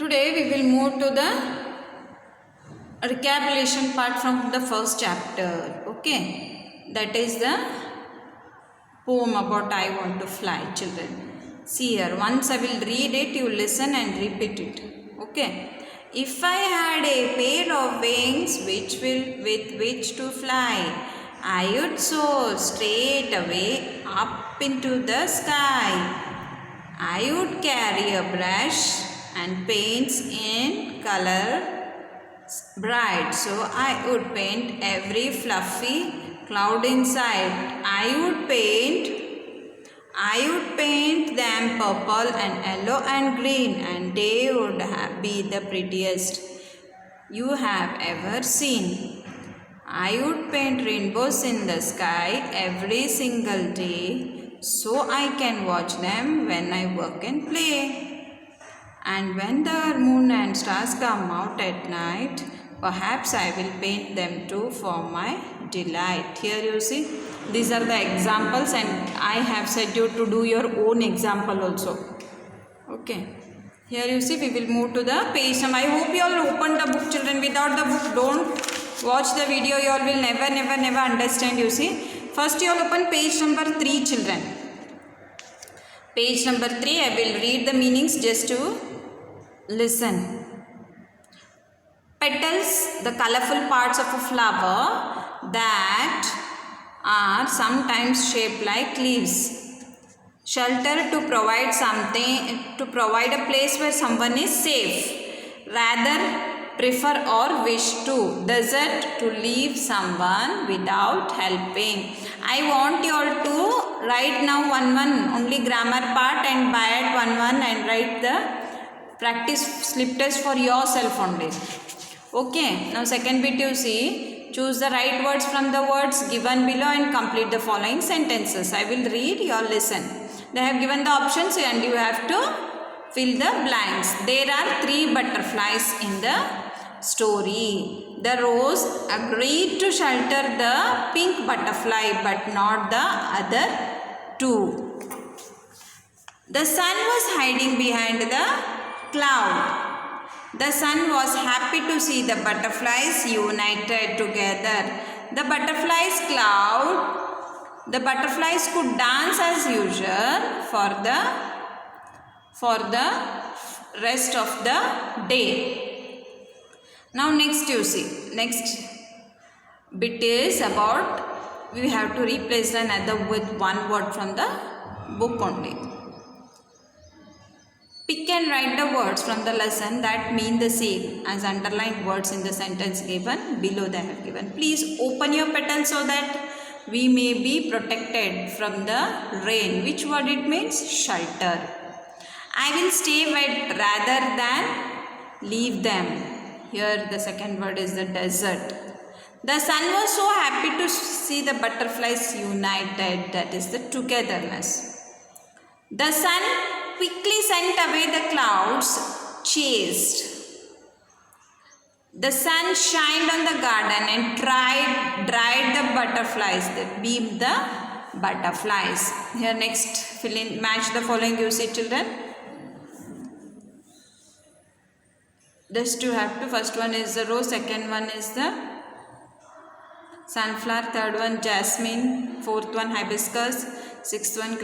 Today we will move to the recapitulation part from the first chapter. Okay, that is the poem about I want to fly, children. See here, once I will read it, you listen and repeat it. Okay. If I had a pair of wings with which to fly, I would soar straight away up into the sky. I would carry a brush and paints in color bright, so I would paint every fluffy cloud inside. I would paint them purple and yellow and green, and they would be the prettiest you have ever seen. I would paint rainbows in the sky every single day, so I can watch them when I work and play. And when the moon and stars come out at night, perhaps I will paint them too for my delight. Here you see, these are the examples, and I have said you to do your own example also. Okay. Here you see, we will move to the page number. I hope you all opened the book, children. Without the book, don't watch the video. You all will never understand, you see. First you all open page number 3, children. Page number 3, I will read the meanings just to listen. Petals, the colorful parts of a flower that are sometimes shaped like leaves. Shelter, to provide a place where someone is safe. Rather, prefer or wish to. Desert, to leave someone without helping. I want you all to write now one only grammar part, and by it one and write the practice slip test for yourself only. Okay, now second bit you see, choose the right words from the words given below and complete the following sentences. I will read, you all listen. They have given the options and you have to fill the blanks. There are 3 butterflies in the story. The rose agreed to shelter the pink butterfly but not the other 2. The sun was hiding behind the cloud. The sun was happy to see the butterflies united together. The butterflies could dance as usual for the rest of the day. Now next you see, next bit is about, we have to replace another with one word from the book only. Pick and write the words from the lesson that mean the same as underlined words in the sentence given below they have given. Please open your petals so that we may be protected from the rain. Which word it means? Shelter. I will stay wet rather than leave them. Here the second word is the desert. The sun was so happy to see the butterflies united, that is the togetherness. The sun quickly sent away the clouds chased. The sun shined on the garden and dried the butterflies, beamed the butterflies. Here next, fill in, match the following you see, children. Just you have to, first one is the rose, second one is the sunflower, third one jasmine, fourth one hibiscus, sixth one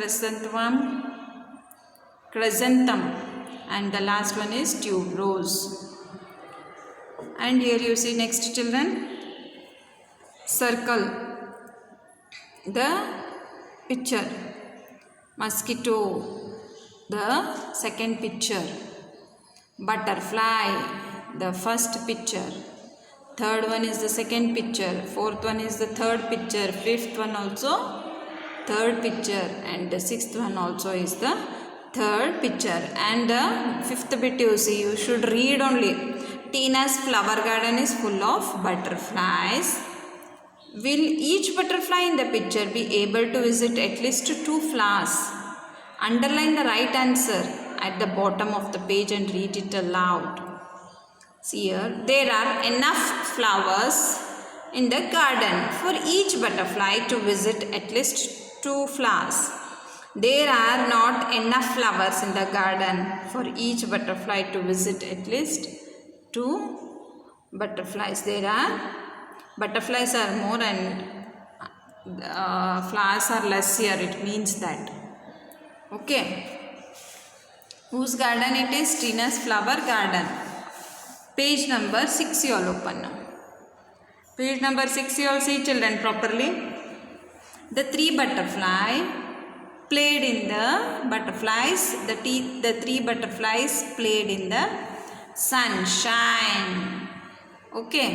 chrysanthemum, and the last one is tuberose. And here you see next, children, circle the picture, mosquito, the second picture, butterfly, the first picture, third one is the second picture, fourth one is the third picture, fifth one also third picture, and the sixth one also is the third picture. And the fifth bit you see, you should read only. Tina's flower garden is full of butterflies. Will each butterfly in the picture be able to visit at least 2 flowers? Underline the right answer at the bottom of the page and read it aloud. See here, there are enough flowers in the garden for each butterfly to visit at least 2 flowers. There are not enough flowers in the garden for each butterfly to visit at least 2 butterflies. There are butterflies are more and flowers are less here. It means that. Okay. Whose garden it is? Tina's flower garden. Page number 6 you all open now. Page number 6 you all see children properly. The 3 butterfly played in the butterflies. The 3 butterflies played in the sunshine. Okay.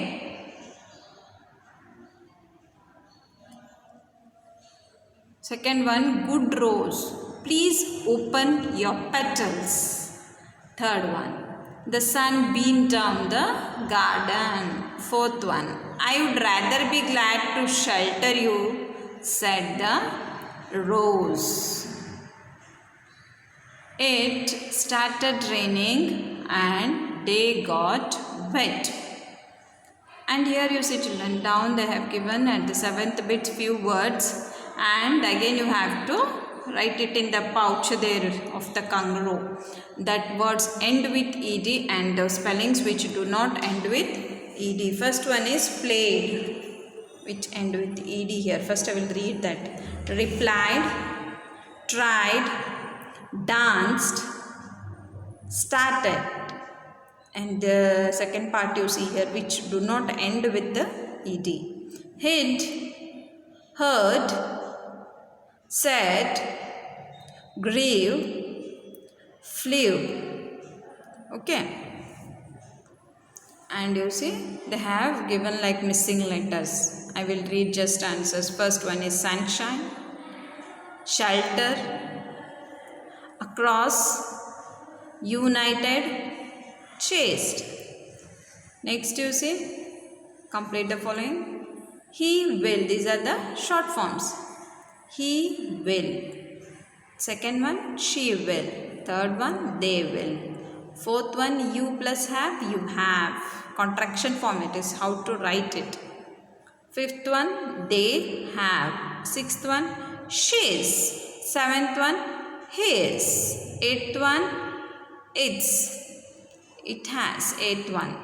Second one, good rose. Please open your petals. Third one, the sun beamed down the garden. Fourth one, I would rather be glad to shelter you, said the rose. It started raining and they got wet. And here you see children, down they have given at the 7th bit few words, and again you have to write it in the pouch there of the kangaroo. That words end with ed and the spellings which do not end with ed. First one is played, which end with ed here. First I will read that. Replied, tried, danced, started. And the second part you see here which do not end with the ed. Hid, heard, said, grew, flew. Okay. And you see they have given like missing letters. I will read just answers. First one is sunshine, shelter, across, united, chased. Next you see, complete the following. He will, these are the short forms. He will. Second one, she will. Third one, they will. Fourth one, you plus have, you have. Contraction form, it is how to write it. Fifth one, they have. Sixth one, she's. Seventh one, his. Eighth one, its. It has. Eighth one.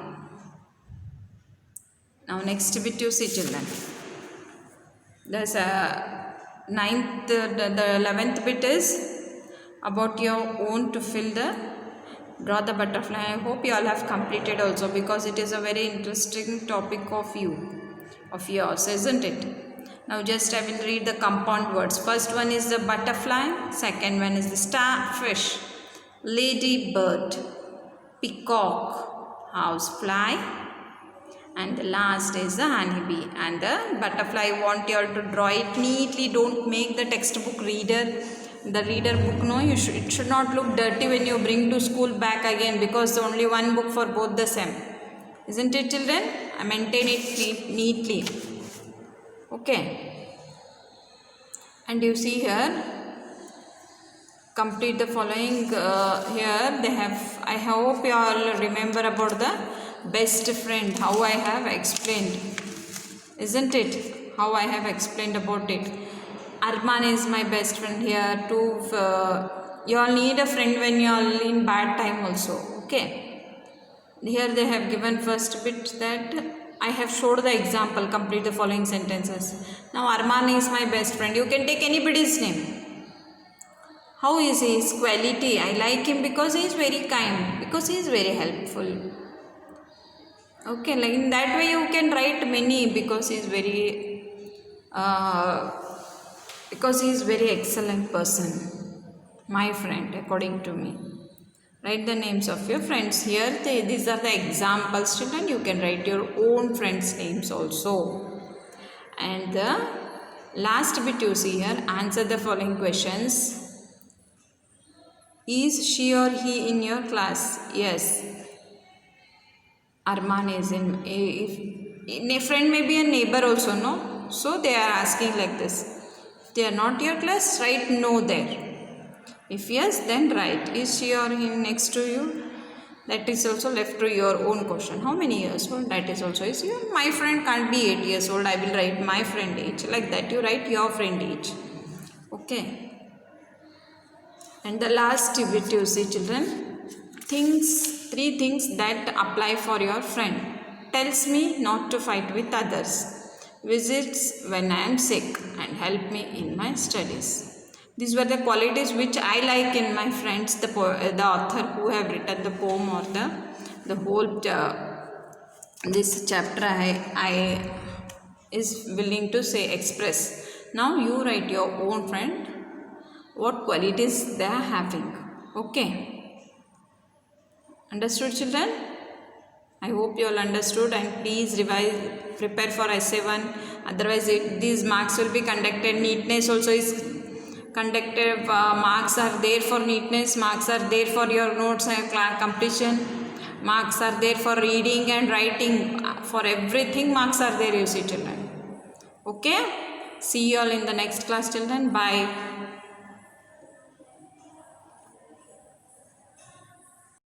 Now next bit you see children. There's a ninth, the 11th bit is about your own to fill the draw the butterfly. I hope you all have completed also because it is a very interesting topic of yours, isn't it? Now just I will read the compound words. First one is the butterfly, second one is the starfish, ladybird, peacock, housefly, and the last is the honeybee. And the butterfly, I want you all to draw it neatly. Don't make the textbook reader, the reader book, no, it should not look dirty when you bring to school back again, because only one book for both the sem, isn't it children? I maintain it neatly. Okay. And you see here, complete the following. Here they have, I hope you all remember about the best friend, how I have explained, isn't it? How I have explained about it. Arman is my best friend here too. You all need a friend when you are in bad time also. Okay. Here they have given first bit that I have showed the example. Complete the following sentences. Now Arman is my best friend. You can take anybody's name. How is his quality? I like him because he is very kind, because he is very helpful. Okay, like in that way you can write many, because he is very excellent person, my friend, according to me. Write the names of your friends. Here these are the examples, children. You can write your own friends' names also. And the last bit you see here, answer the following questions. Is she or he in your class? Yes. Arman is in a friend may be a neighbor also, no? So they are asking like this. If they are not your class, write no there. If yes, then write is she or he next to you. That is also left to your own question. How many years old? That is also is your. My friend can't be 8 years old. I will write my friend age. Like that you write your friend age. Okay. And the last bit you see children, three things that apply for your friend. Tells me not to fight with others, visits when I am sick, and help me in my studies. These were the qualities which I like in my friends, the author who have written the poem or the whole this chapter I is willing to say express. Now you write your own friend, what qualities they are having. Okay, understood children? I hope you all understood, and please revise, prepare for essay 1. Otherwise these marks will be conducted. Neatness also is conducted. Marks are there for neatness, marks are there for your notes and completion, marks are there for reading and writing. For everything marks are there, you see children. Okay, see you all in the next class children. Bye.